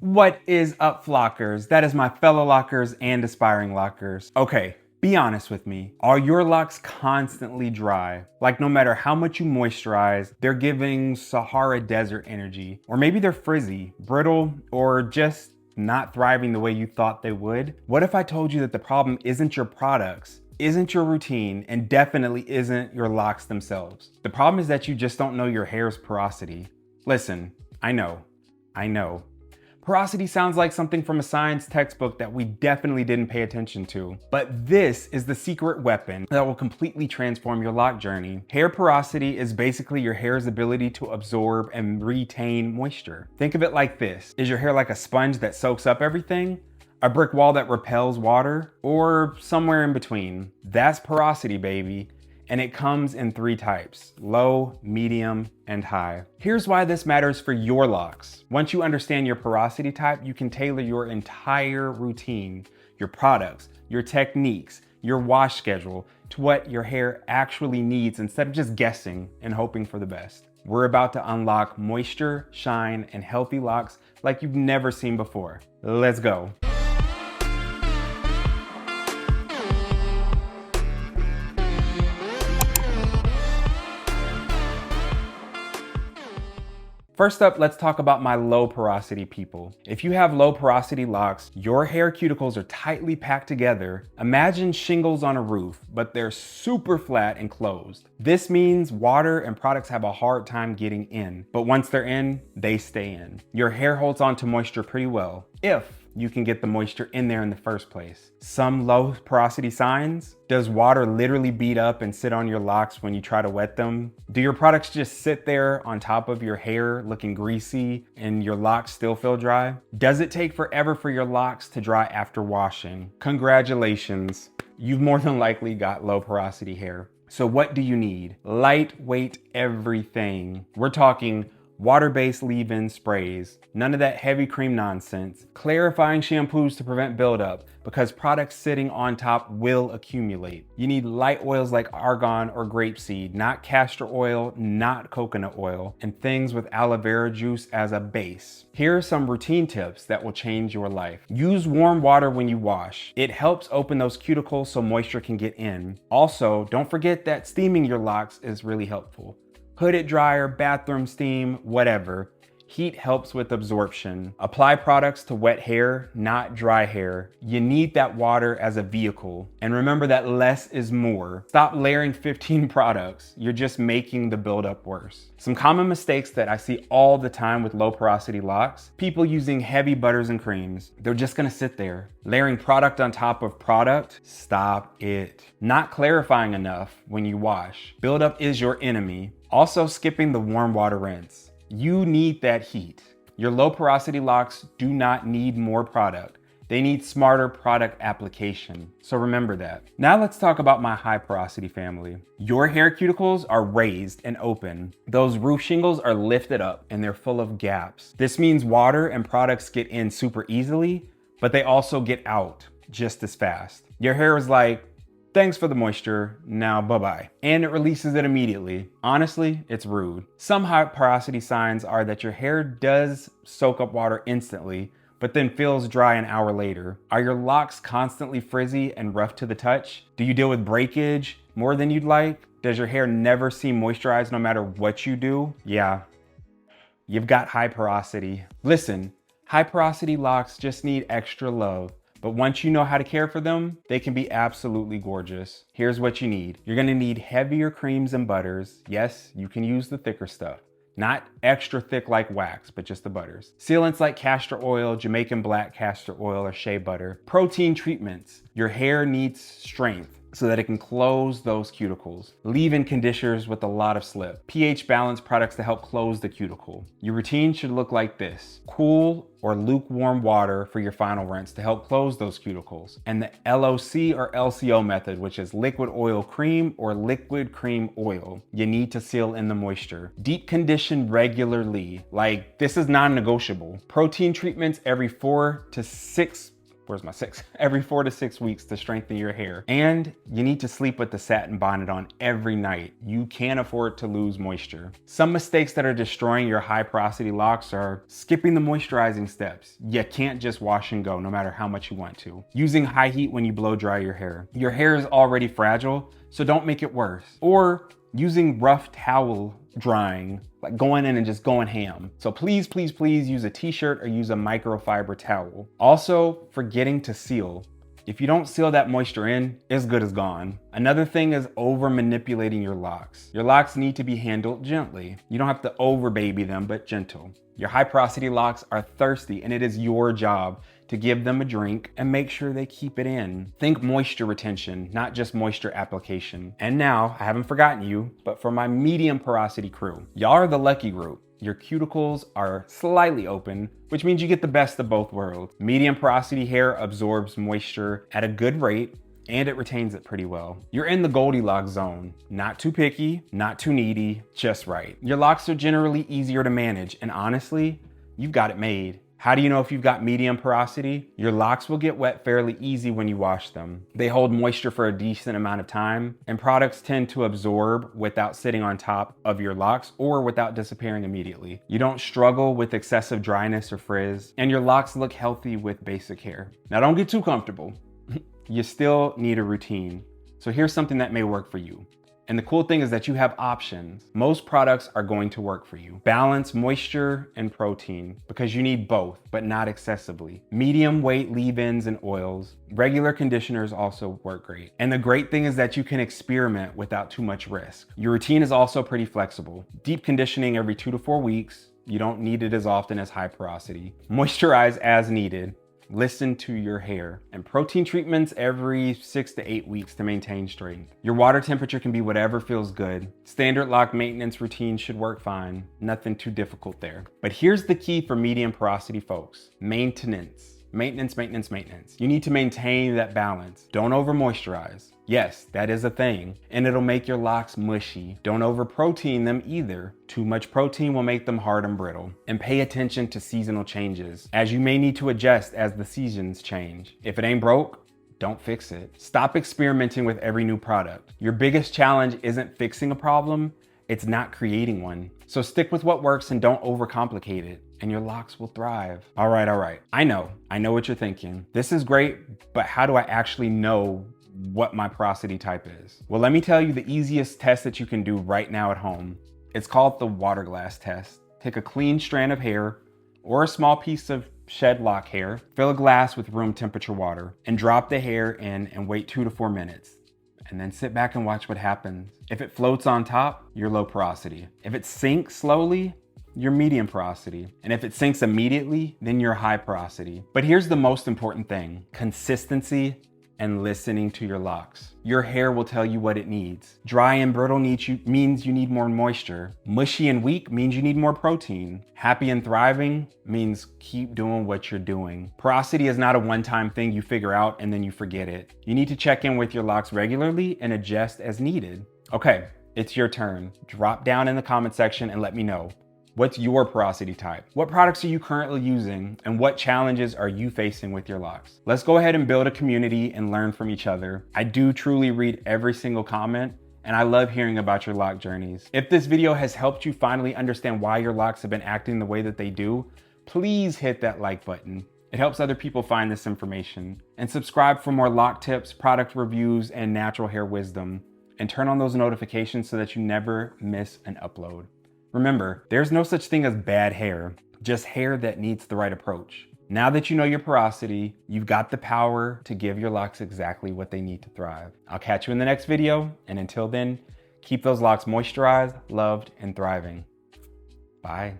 What is up, flockers? That is my fellow lockers and aspiring lockers. Okay, be honest with me. Are your locks constantly dry? Like no matter how much you moisturize, they're giving Sahara Desert energy. Or maybe they're frizzy, brittle, or just not thriving the way you thought they would? What if I told you that the problem isn't your products, isn't your routine, and definitely isn't your locks themselves? The problem is that you just don't know your hair's porosity. Listen, I know. Porosity sounds like something from a science textbook that we definitely didn't pay attention to. But this is the secret weapon that will completely transform your lock journey. Hair porosity is basically your hair's ability to absorb and retain moisture. Think of it like this. Is your hair like a sponge that soaks up everything? A brick wall that repels water? Or somewhere in between? That's porosity, baby. And it comes in 3 types: low, medium, and high. Here's why this matters for your locks. Once you understand your porosity type, you can tailor your entire routine, your products, your techniques, your wash schedule to what your hair actually needs instead of just guessing and hoping for the best. We're about to unlock moisture, shine, and healthy locks like you've never seen before. Let's go. First up, let's talk about my low porosity people. If you have low porosity locks, your hair cuticles are tightly packed together. Imagine shingles on a roof, but they're super flat and closed. This means water and products have a hard time getting in, but once they're in, they stay in. Your hair holds on to moisture pretty well, if you can get the moisture in there in the first place. Some low porosity signs: does water literally beat up and sit on your locks when you try to wet them? Do your products just sit there on top of your hair looking greasy and your locks still feel dry? Does it take forever for your locks to dry after washing? Congratulations, you've more than likely got low porosity hair. So what do you need? Lightweight everything. We're talking water-based leave-in sprays, none of that heavy cream nonsense, clarifying shampoos to prevent buildup, because products sitting on top will accumulate. You need light oils like argan or grapeseed, not castor oil, not coconut oil, and things with aloe vera juice as a base. Here are some routine tips that will change your life. Use warm water when you wash. It helps open those cuticles so moisture can get in. Also, don't forget that steaming your locks is really helpful. Hooded dryer, bathroom steam, whatever. Heat helps with absorption. Apply products to wet hair, not dry hair. You need that water as a vehicle. And remember that less is more. Stop layering 15 products. You're just making the buildup worse. Some common mistakes that I see all the time with low porosity locks: people using heavy butters and creams. They're just gonna sit there. Layering product on top of product. Stop it. Not clarifying enough when you wash. Buildup is your enemy. Also, skipping the warm water rinse. You need that heat. Your low porosity locks do not need more product. They need smarter product application. So remember that. Now let's talk about my high porosity family. Your hair cuticles are raised and open. Those roof shingles are lifted up and they're full of gaps. This means water and products get in super easily, but they also get out just as fast. Your hair is like, thanks for the moisture, now bye-bye. And it releases it immediately. Honestly, it's rude. Some high porosity signs are that your hair does soak up water instantly, but then feels dry an hour later. Are your locks constantly frizzy and rough to the touch? Do you deal with breakage more than you'd like? Does your hair never seem moisturized no matter what you do? Yeah, you've got high porosity. Listen, high porosity locks just need extra love. But once you know how to care for them, they can be absolutely gorgeous. Here's what you need. You're gonna need heavier creams and butters. Yes, you can use the thicker stuff. Not extra thick like wax, but just the butters. Sealants like castor oil, Jamaican black castor oil, or shea butter. Protein treatments. Your hair needs strength so that it can close those cuticles. Leave-in conditioners with a lot of slip. pH balance products to help close the cuticle. Your routine should look like this: cool or lukewarm water for your final rinse to help close those cuticles. And the LOC or LCO method, which is liquid oil cream or liquid cream oil. You need to seal in the moisture. Deep condition regularly. Like, this is non-negotiable. Protein treatments every 4 to 6 where's my 6? Every 4 to 6 weeks to strengthen your hair. And you need to sleep with the satin bonnet on every night. You can't afford to lose moisture. Some mistakes that are destroying your high porosity locks are skipping the moisturizing steps. You can't just wash and go no matter how much you want to. Using high heat when you blow dry your hair. Your hair is already fragile, so don't make it worse. Or using rough towel drying, like going in and just going ham. So please, please, please use a t-shirt or use a microfiber towel. Also, forgetting to seal. If you don't seal that moisture in, it's good as gone. Another thing is over manipulating your locks. Your locks need to be handled gently. You don't have to over baby them, but gentle. Your high porosity locks are thirsty, and it is your job to give them a drink and make sure they keep it in. Think moisture retention, not just moisture application. And now, I haven't forgotten you, but for my medium porosity crew, y'all are the lucky group. Your cuticles are slightly open, which means you get the best of both worlds. Medium porosity hair absorbs moisture at a good rate, and it retains it pretty well. You're in the Goldilocks zone. Not too picky, not too needy, just right. Your locks are generally easier to manage, and honestly, you've got it made. How do you know if you've got medium porosity? Your locks will get wet fairly easy when you wash them. They hold moisture for a decent amount of time, and products tend to absorb without sitting on top of your locks or without disappearing immediately. You don't struggle with excessive dryness or frizz, and your locks look healthy with basic hair. Now don't get too comfortable. You still need a routine. So here's something that may work for you. And the cool thing is that you have options. Most products are going to work for you. Balance moisture and protein because you need both, but not excessively. Medium weight leave-ins and oils. Regular conditioners also work great. And the great thing is that you can experiment without too much risk. Your routine is also pretty flexible. Deep conditioning every 2 to 4 weeks. You don't need it as often as high porosity. Moisturize as needed. Listen to your hair, and protein treatments every 6 to 8 weeks to maintain strength. Your water temperature can be whatever feels good. Standard lock maintenance routine should work fine. Nothing too difficult there. But here's the key for medium porosity folks. Maintenance. Maintenance, maintenance, maintenance. You need to maintain that balance. Don't over moisturize. Yes, that is a thing, and it'll make your locks mushy. Don't over protein them either. Too much protein will make them hard and brittle. And pay attention to seasonal changes, as you may need to adjust as the seasons change. If it ain't broke, don't fix it. Stop experimenting with every new product. Your biggest challenge isn't fixing a problem, it's not creating one. So stick with what works and don't overcomplicate it, and your locks will thrive. All right. I know what you're thinking. This is great, but how do I actually know what my porosity type is? Well, let me tell you the easiest test that you can do right now at home. It's called the water glass test. Take a clean strand of hair or a small piece of shed lock hair, fill a glass with room temperature water, and drop the hair in and wait 2 to 4 minutes. And then sit back and watch what happens. If it floats on top, you're low porosity. If it sinks slowly, you're medium porosity. And if it sinks immediately, then you're high porosity. But here's the most important thing: consistency and listening to your locks. Your hair will tell you what it needs. Dry and brittle means you need more moisture. Mushy and weak means you need more protein. Happy and thriving means keep doing what you're doing. Porosity is not a one-time thing you figure out and then you forget it. You need to check in with your locks regularly and adjust as needed. Okay, it's your turn. Drop down in the comment section and let me know. What's your porosity type? What products are you currently using? And what challenges are you facing with your locks? Let's go ahead and build a community and learn from each other. I do truly read every single comment, and I love hearing about your lock journeys. If this video has helped you finally understand why your locks have been acting the way that they do, please hit that like button. It helps other people find this information. And subscribe for more lock tips, product reviews, and natural hair wisdom. And turn on those notifications so that you never miss an upload. Remember, there's no such thing as bad hair, just hair that needs the right approach. Now that you know your porosity, you've got the power to give your locks exactly what they need to thrive. I'll catch you in the next video, and until then, keep those locks moisturized, loved, and thriving. Bye.